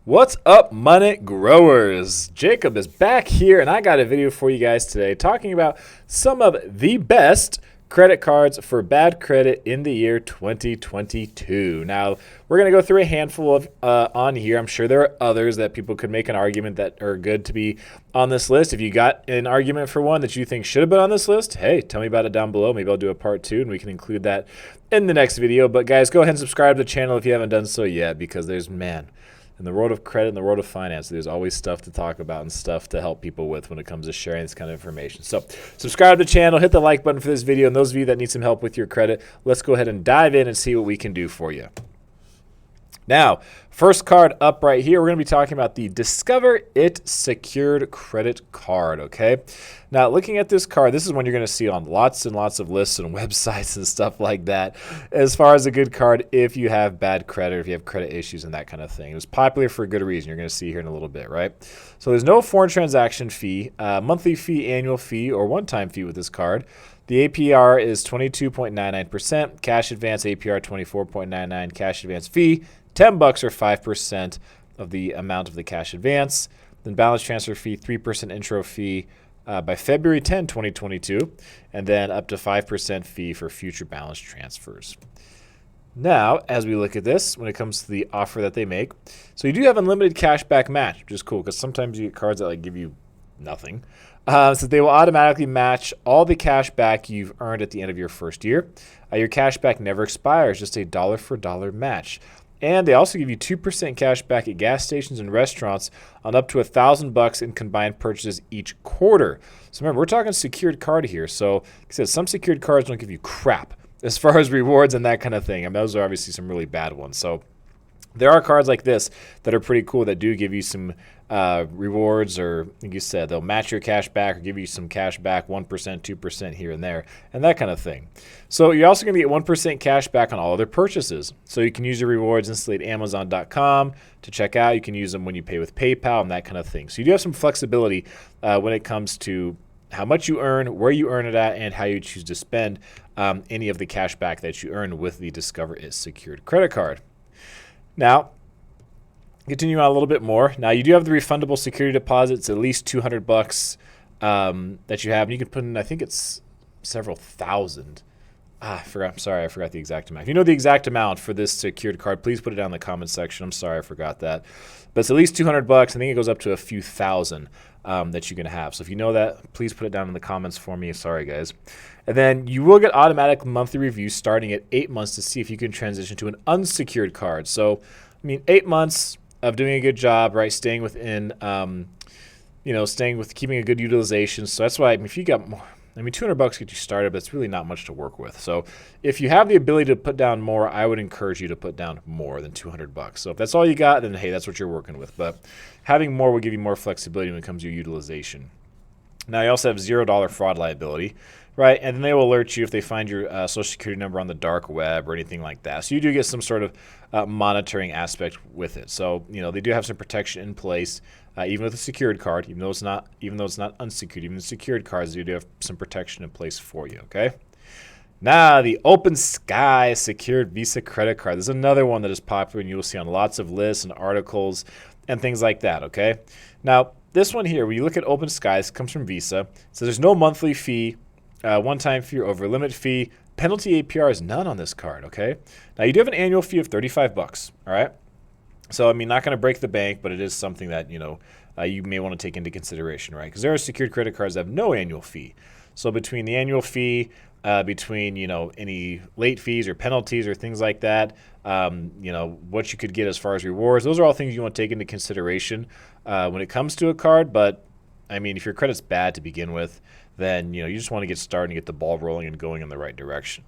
What's up, money growers? Jacob is back here, and I got a video for you guys today talking about some of the best credit cards for bad credit in the year 2022. Now, we're going to go through a handful of on here. I'm sure there are others that people could make an argument that are good to be on this list. If you got an argument for one that you think should have been on this list, hey, tell me about it down below. Maybe I'll do a part 2 and we can include that in the next video. But guys, go ahead and subscribe to the channel if you haven't done so yet, because there's, man, in the world of credit and the world of finance, there's always stuff to talk about and stuff to help people with when it comes to sharing this kind of information. So subscribe to the channel, hit the like button for this video, and those of you that need some help with your credit, let's go ahead and dive in and see what we can do for you. Now, first card up right here, we're going to be talking about the Discover It Secured Credit Card, okay? Now, looking at this card, this is one you're going to see on lots and lots of lists and websites and stuff like that as far as a good card if you have bad credit, or if you have credit issues and that kind of thing. It was popular for a good reason. You're going to see here in a little bit, right? So there's no foreign transaction fee, monthly fee, annual fee, or one-time fee with this card. The APR is 22.99%, cash advance APR 24.99, cash advance fee $10 or 5% of the amount of the cash advance. Then balance transfer fee, 3% intro fee by February 10, 2022, and then up to 5% fee for future balance transfers. Now, as we look at this, when it comes to the offer that they make, so you do have unlimited cashback match, which is cool because sometimes you get cards that give you nothing. So they will automatically match all the cash back you've earned at the end of your first year. Your cash back never expires, just a dollar for dollar match. And they also give you 2% cash back at gas stations and restaurants on up to $1,000 in combined purchases each quarter. So remember, we're talking secured card here. So like I said, some secured cards don't give you crap as far as rewards and that kind of thing. I mean, those are obviously some really bad ones. So there are cards like this that are pretty cool that do give you some rewards, or like you said, they'll match your cash back or give you some cash back, 1%, 2% here and there, and that kind of thing. So you're also going to get 1% cash back on all other purchases. So you can use your rewards instantly at Amazon.com to check out. You can use them when you pay with PayPal and that kind of thing. So you do have some flexibility when it comes to how much you earn, where you earn it at, and how you choose to spend any of the cash back that you earn with the Discover It Secured Credit Card. Now, continue on a little bit more. Now, you do have the refundable security deposits, at least $200 that you have. And you can put in, I think it's several thousand. I forgot. I'm sorry, I forgot the exact amount. If you know the exact amount for this secured card, please put it down in the comments section. I'm sorry, I forgot that. But it's at least $200. I think it goes up to a few thousand that you can have. So if you know that, please put it down in the comments for me. Sorry, guys. And then you will get automatic monthly reviews starting at 8 months to see if you can transition to an unsecured card. So, I mean, 8 months of doing a good job, right? Staying within, keeping a good utilization. So that's why, I mean, if you got more, I mean, $200 gets you started, but it's really not much to work with. So if you have the ability to put down more, I would encourage you to put down more than $200. So if that's all you got, then hey, that's what you're working with. But having more will give you more flexibility when it comes to your utilization. Now, you also have $0 fraud liability, right? And then they will alert you if they find your social security number on the dark web or anything like that. So you do get some sort of monitoring aspect with it. So, they do have some protection in place, even with a secured card, even though it's not unsecured. Even the secured cards, you do have some protection in place for you, okay? Now, the OpenSky Secured Visa Credit Card. This is another one that is popular, and you will see on lots of lists and articles and things like that, okay? Now, this one here, when you look at OpenSky, this comes from Visa. So there's no monthly fee, one-time fee, or over limit fee. Penalty APR is none on this card, okay? Now, you do have an annual fee of $35, all right? So, I mean, not going to break the bank, but it is something that, you may want to take into consideration, right? Because there are secured credit cards that have no annual fee. So between the annual fee, between, any late fees or penalties or things like that, what you could get as far as rewards, those are all things you want to take into consideration when it comes to a card. But, I mean, if your credit's bad to begin with, then, you just want to get started and get the ball rolling and going in the right direction.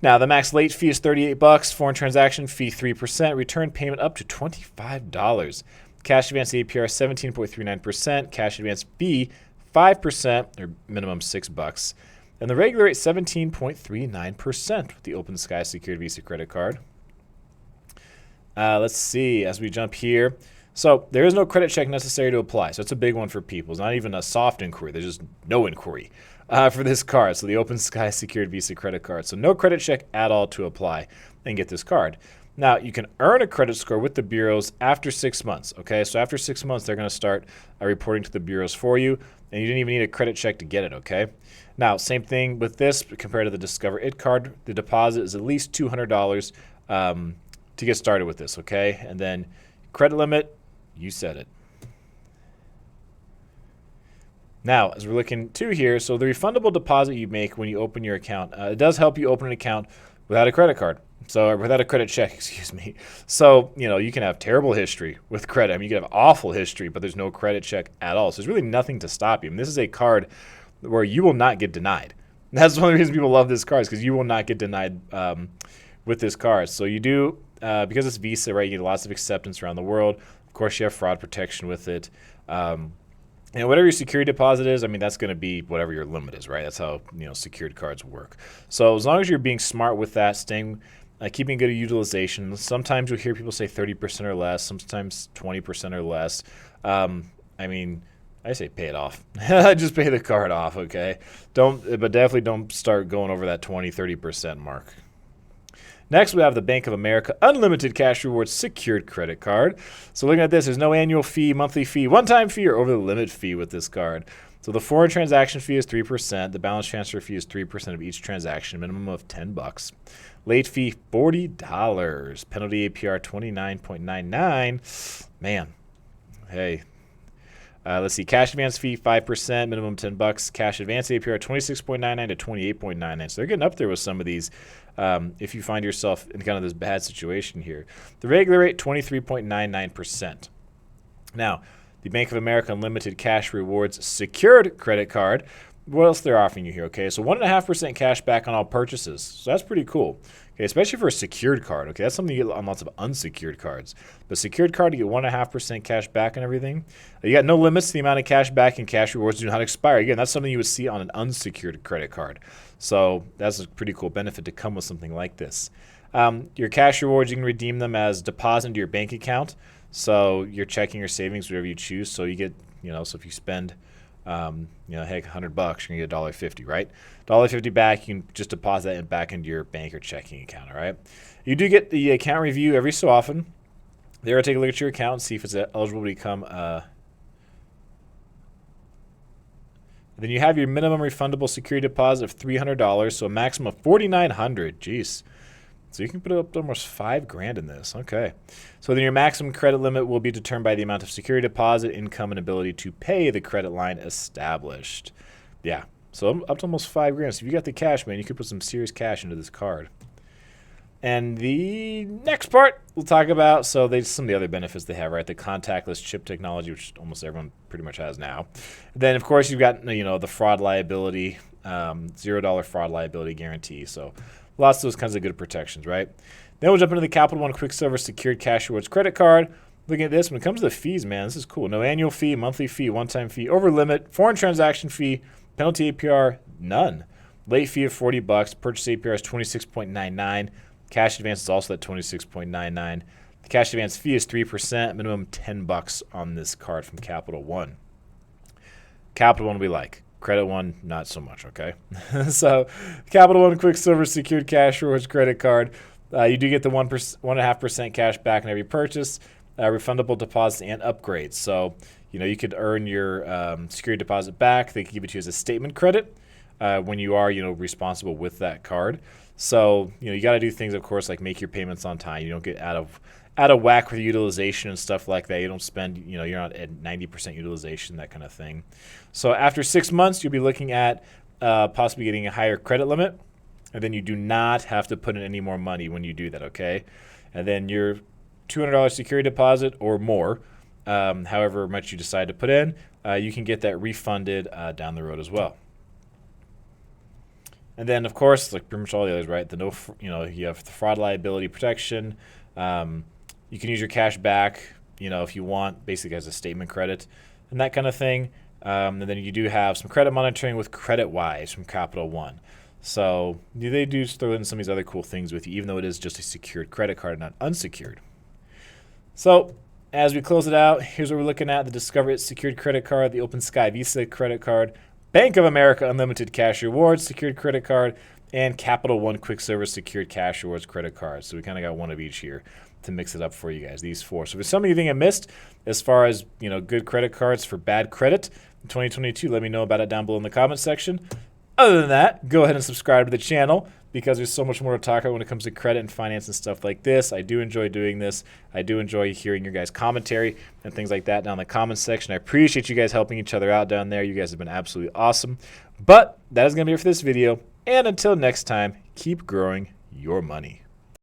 Now, the max late fee is $38, foreign transaction fee 3%, return payment up to $25. Cash advance APR 17.39%, cash advance fee 5%, or minimum $6. And the regular rate 17.39% with the OpenSky Secured Visa Credit Card. Let's see, as we jump here. So there is no credit check necessary to apply. So it's a big one for people. It's not even a soft inquiry. There's just no inquiry for this card. So the OpenSky Secured Visa Credit Card. So no credit check at all to apply and get this card. Now, you can earn a credit score with the bureaus after 6 months, okay? So after 6 months, they're going to start reporting to the bureaus for you, and you didn't even need a credit check to get it, okay? Now, same thing with this compared to the Discover It card. The deposit is at least $200 to get started with this, okay? And then credit limit, you said it. Now, as we're looking to here, so the refundable deposit you make when you open your account, it does help you open an account without a credit card. So without a credit check, excuse me. So, you can have terrible history with credit. I mean, you can have awful history, but there's no credit check at all. So there's really nothing to stop you. I mean, this is a card where you will not get denied. That's one of the reasons people love this card, is because you will not get denied with this card. So you do, because it's Visa, right, you get lots of acceptance around the world. Of course, you have fraud protection with it. And whatever your security deposit is, I mean, that's going to be whatever your limit is, right? That's how, secured cards work. So as long as you're being smart with that, keeping good utilization. Sometimes you'll hear people say 30% or less, sometimes 20% or less. I mean, I say pay it off. Just pay the card off, okay? But definitely don't start going over that 20, 30% mark. Next, we have the Bank of America Unlimited Cash Rewards Secured Credit Card. So looking at this, there's no annual fee, monthly fee, one-time fee, or over-the-limit fee with this card. So the foreign transaction fee is 3%. The balance transfer fee is 3% of each transaction, minimum of $10. Late fee, $40. Penalty APR, 29.99. Man, hey. Let's see. Cash advance fee, 5%, minimum $10. Cash advance APR, 26.99 to 28.99. So they're getting up there with some of these if you find yourself in kind of this bad situation here. The regular rate, 23.99%. Now, the Bank of America Unlimited Cash Rewards Secured Credit Card. What else they're offering you here, okay? So 1.5% cash back on all purchases. So that's pretty cool. Okay, especially for a secured card. Okay, that's something you get on lots of unsecured cards. But secured card, you get 1.5% cash back and everything. You got no limits to the amount of cash back, and cash rewards do not expire. Again, that's something you would see on an unsecured credit card. So that's a pretty cool benefit to come with something like this. Your cash rewards, you can redeem them as deposit into your bank account. So your checking or savings, whatever you choose. So you get, so if you spend heck, $100, you're gonna get $1.50, right? $1.50 back, you can just deposit that back into your bank or checking account, all right? You do get the account review every so often. They're gonna take a look at your account and see if it's eligible to become then you have your minimum refundable security deposit of $300, so a maximum of $4,900. Jeez. So you can put up almost $5,000 in this. Okay. So then your maximum credit limit will be determined by the amount of security deposit, income, and ability to pay the credit line established. Yeah. So up to almost $5,000. So if you got the cash, man, you could put some serious cash into this card. And the next part we'll talk about, so some of the other benefits they have, right? The contactless chip technology, which almost everyone pretty much has now. Then, of course, you've got, the fraud liability, $0 fraud liability guarantee. So lots of those kinds of good protections, right? Then we'll jump into the Capital One Quicksilver Secured Cash Rewards Credit Card. Looking at this, when it comes to the fees, man, this is cool. No annual fee, monthly fee, one-time fee, over limit, foreign transaction fee, penalty APR, none. Late fee of $40. Purchase APR is 26.99. Cash advance is also at 26.99. The cash advance fee is 3%, minimum $10 on this card from Capital One. Capital One we like. Credit One, not so much, okay? So, Capital One Quicksilver Secured Cash Rewards Credit Card. You do get the 1.5% cash back on every purchase, refundable deposits, and upgrades. So, you could earn your security deposit back. They can give it to you as a statement credit when you are, responsible with that card. So, you got to do things, of course, like make your payments on time. You don't get out of whack with utilization and stuff like that. You don't spend, you're not at 90% utilization, that kind of thing. So after 6 months, you'll be looking at possibly getting a higher credit limit. And then you do not have to put in any more money when you do that, okay? And then your $200 security deposit or more, however much you decide to put in, you can get that refunded down the road as well. And then, of course, like pretty much all the others, right? You have the fraud liability protection. You can use your cash back, if you want, basically as a statement credit and that kind of thing. And then you do have some credit monitoring with CreditWise from Capital One. So they do throw in some of these other cool things with you, even though it is just a secured credit card, not unsecured. So as we close it out, here's what we're looking at: the Discover It Secured Credit Card, the OpenSky Visa Credit Card, Bank of America Unlimited Cash Rewards Secured Credit Card, and Capital One Quick Service Secured Cash Rewards credit cards. So we kind of got one of each here to mix it up for you guys, these 4. So if there's something you think I missed as far as, good credit cards for bad credit in 2022, let me know about it down below in the comment section. Other than that, go ahead and subscribe to the channel because there's so much more to talk about when it comes to credit and finance and stuff like this. I do enjoy doing this. I do enjoy hearing your guys' commentary and things like that down in the comments section. I appreciate you guys helping each other out down there. You guys have been absolutely awesome. But that is going to be it for this video. And until next time, keep growing your money.